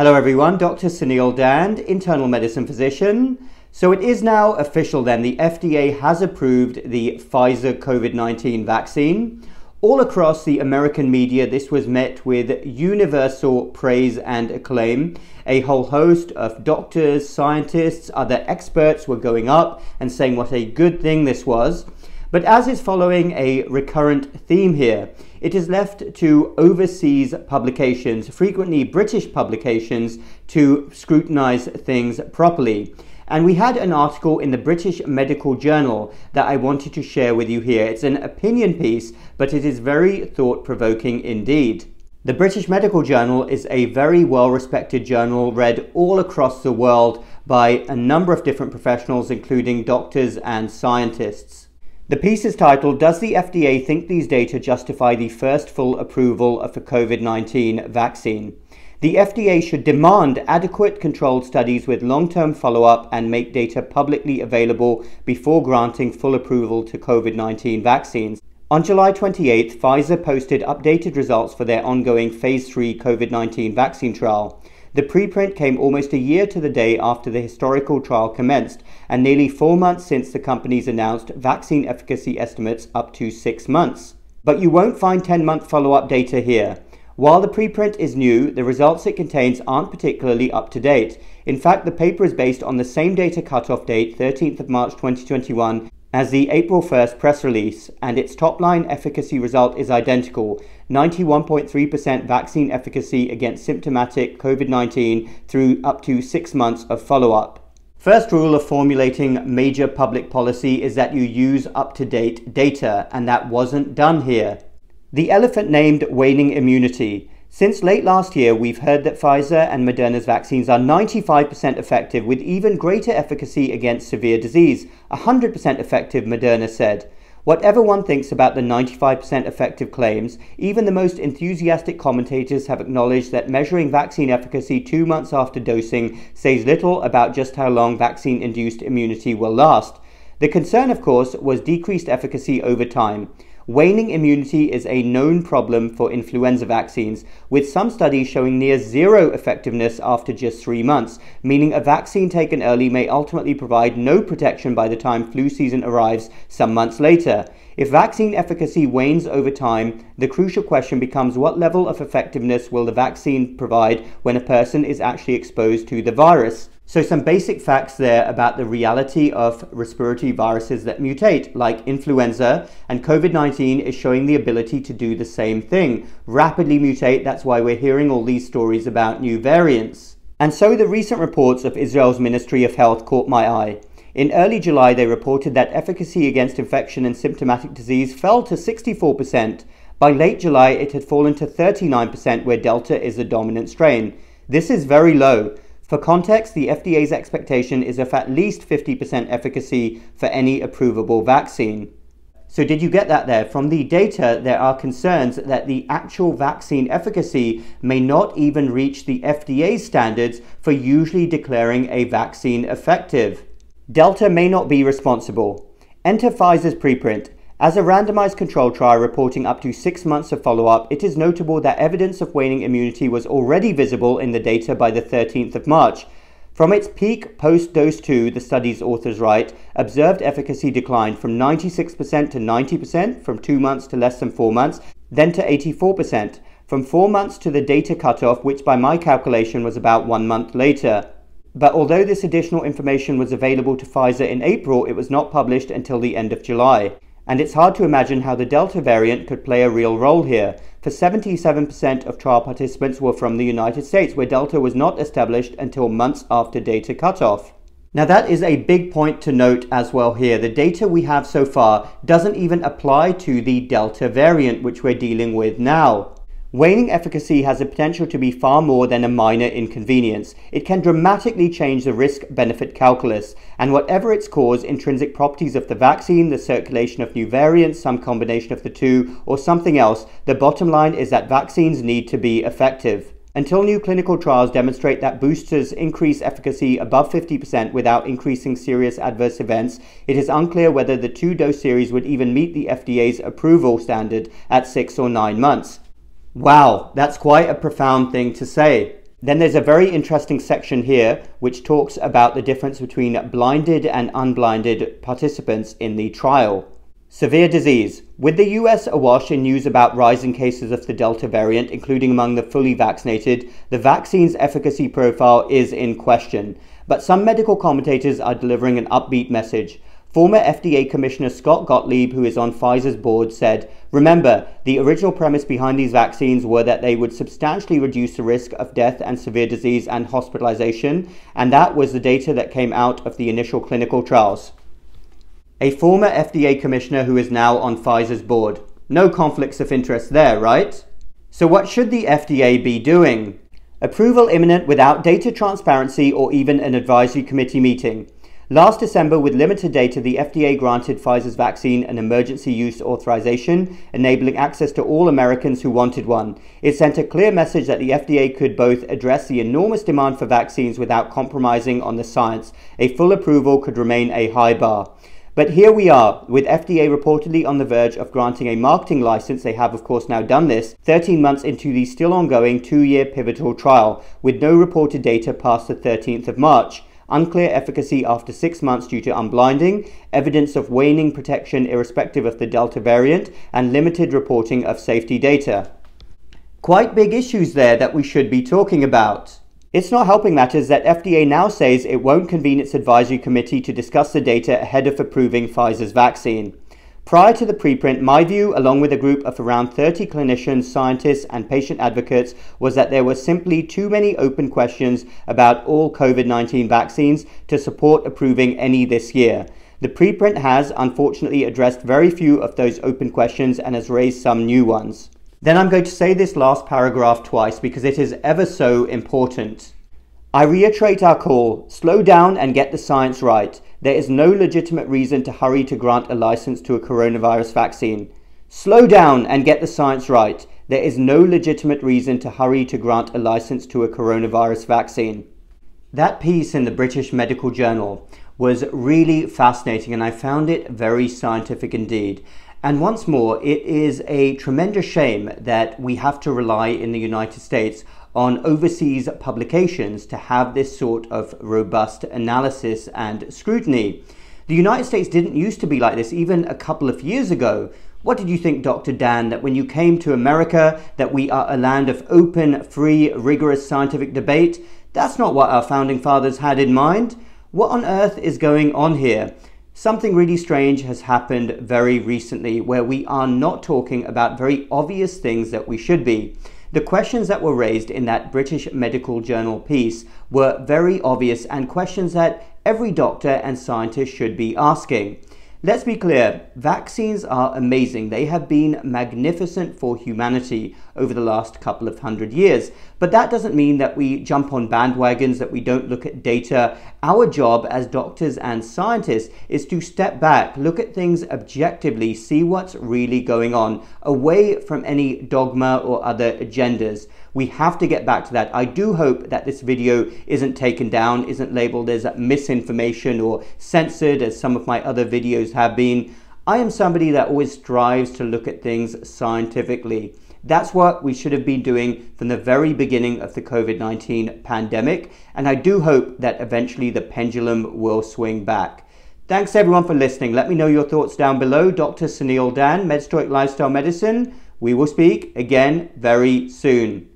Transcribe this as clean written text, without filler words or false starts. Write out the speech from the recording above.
Hello everyone, Dr. Suneel Dhand, internal medicine physician. So it is now official then, the FDA has approved the Pfizer COVID-19 vaccine. All across the American media, this was met with universal praise and acclaim. A whole host of doctors, scientists, other experts were going up and saying what a good thing this was. But as is following a recurrent theme here, it is left to overseas publications, frequently British publications, to scrutinize things properly. And we had an article in the British Medical Journal that I wanted to share with you here. It's an opinion piece, but it is very thought-provoking indeed. The British Medical Journal is a very well-respected journal read all across the world by a number of different professionals, including doctors and scientists. The piece is titled, "Does the FDA think these data justify the first full approval of the COVID-19 vaccine? The FDA should demand adequate controlled studies with long-term follow-up and make data publicly available before granting full approval to COVID-19 vaccines." On July 28th, Pfizer posted updated results for their ongoing Phase 3 COVID-19 vaccine trial. The preprint came almost a year to the day after the historical trial commenced, and nearly 4 months since the companies announced vaccine efficacy estimates up to 6 months. But you won't find 10-month follow-up data here. While the preprint is new, the results it contains aren't particularly up to date. In fact, the paper is based on the same data cutoff date, 13th of March 2021, as the April 1st press release, and its top-line efficacy result is identical, 91.3% vaccine efficacy against symptomatic COVID-19 through up to 6 months of follow-up. First rule of formulating major public policy is that you use up-to-date data, and that wasn't done here. The elephant named Waning Immunity. Since late last year, we've heard that Pfizer and Moderna's vaccines are 95% effective with even greater efficacy against severe disease. 100% effective, Moderna said. Whatever one thinks about the 95% effective claims, even the most enthusiastic commentators have acknowledged that measuring vaccine efficacy 2 months after dosing says little about just how long vaccine-induced immunity will last. The concern, of course, was decreased efficacy over time. Waning immunity is a known problem for influenza vaccines, with some studies showing near zero effectiveness after just 3 months, meaning a vaccine taken early may ultimately provide no protection by the time flu season arrives some months later. If vaccine efficacy wanes over time, the crucial question becomes what level of effectiveness will the vaccine provide when a person is actually exposed to the virus? So some basic facts there about the reality of respiratory viruses that mutate, like influenza, and COVID-19 is showing the ability to do the same thing. Rapidly mutate, that's why we're hearing all these stories about new variants. And so the recent reports of Israel's Ministry of Health caught my eye. In early July, they reported that efficacy against infection and symptomatic disease fell to 64%. By late July, it had fallen to 39%, where Delta is the dominant strain. This is very low. For context, the FDA's expectation is of at least 50% efficacy for any approvable vaccine. So did you get that there? From the data, there are concerns that the actual vaccine efficacy may not even reach the FDA's standards for usually declaring a vaccine effective. Delta may not be responsible. Enter Pfizer's preprint. As a randomized control trial reporting up to 6 months of follow-up, it is notable that evidence of waning immunity was already visible in the data by the 13th of March. From its peak post-dose 2, the study's authors write, observed efficacy declined from 96% to 90%, from 2 months to less than 4 months, then to 84%, from 4 months to the data cutoff, which by my calculation was about 1 month later. But although this additional information was available to Pfizer in April, it was not published until the end of July. And it's hard to imagine how the Delta variant could play a real role here, for 77% of trial participants were from the United States, where Delta was not established until months after data cutoff. Now that is a big point to note as well here. The data we have so far doesn't even apply to the Delta variant, which we're dealing with now. Waning efficacy has the potential to be far more than a minor inconvenience. It can dramatically change the risk-benefit calculus, and whatever its cause, intrinsic properties of the vaccine, the circulation of new variants, some combination of the two, or something else, the bottom line is that vaccines need to be effective. Until new clinical trials demonstrate that boosters increase efficacy above 50% without increasing serious adverse events, it is unclear whether the 2-dose series would even meet the FDA's approval standard at 6 or 9 months. Wow, that's quite a profound thing to say. Then there's a very interesting section here which talks about the difference between blinded and unblinded participants in the trial. Severe disease. With the US awash in news about rising cases of the Delta variant, including among the fully vaccinated, the vaccine's efficacy profile is in question. But some medical commentators are delivering an upbeat message. Former FDA Commissioner Scott Gottlieb, who is on Pfizer's board, said, "Remember, the original premise behind these vaccines were that they would substantially reduce the risk of death and severe disease and hospitalization, and that was the data that came out of the initial clinical trials." A former FDA commissioner who is now on Pfizer's board. No conflicts of interest there, right? So what should the FDA be doing? Approval imminent without data transparency or even an advisory committee meeting. Last December, with limited data, the FDA granted Pfizer's vaccine an emergency use authorization, enabling access to all Americans who wanted one. It sent a clear message that the FDA could both address the enormous demand for vaccines without compromising on the science. A full approval could remain a high bar. But here we are, with FDA reportedly on the verge of granting a marketing license. They have, of course, now done this, 13 months into the still ongoing 2-year pivotal trial, with no reported data past the 13th of March. Unclear efficacy after 6 months due to unblinding, evidence of waning protection irrespective of the Delta variant, and limited reporting of safety data. Quite big issues there that we should be talking about. It's not helping matters that FDA now says it won't convene its advisory committee to discuss the data ahead of approving Pfizer's vaccine. Prior to the preprint, my view, along with a group of around 30 clinicians, scientists, and patient advocates, was that there were simply too many open questions about all COVID-19 vaccines to support approving any this year. The preprint has, unfortunately, addressed very few of those open questions and has raised some new ones. Then I'm going to say this last paragraph twice because it is ever so important. I reiterate our call, slow down and get the science right. There is no legitimate reason to hurry to grant a license to a coronavirus vaccine. Slow down and get the science right. There is no legitimate reason to hurry to grant a license to a coronavirus vaccine. That piece in the British Medical Journal was really fascinating and I found it very scientific indeed. And once more, it is a tremendous shame that we have to rely in the United States on overseas publications to have this sort of robust analysis and scrutiny. The United States didn't used to be like this even a couple of years ago. What did you think, Dr. Dhand, that when you came to America, that we are a land of open, free, rigorous scientific debate? That's not what our founding fathers had in mind. What on earth is going on here? Something really strange has happened very recently where we are not talking about very obvious things that we should be. The questions that were raised in that British Medical Journal piece were very obvious and questions that every doctor and scientist should be asking. Let's be clear, vaccines are amazing. They have been magnificent for humanity over the last couple of 100 years. But that doesn't mean that we jump on bandwagons, that we don't look at data. Our job as doctors and scientists is to step back, look at things objectively, see what's really going on, away from any dogma or other agendas. We have to get back to that. I do hope that this video isn't taken down, isn't labeled as misinformation or censored as some of my other videos have been. I am somebody that always strives to look at things scientifically. That's what we should have been doing from the very beginning of the COVID-19 pandemic, and I do hope that eventually the pendulum will swing back. Thanks everyone for listening. Let me know your thoughts down below. Dr. Suneel Dhand, MedStoic Lifestyle Medicine. We will speak again very soon.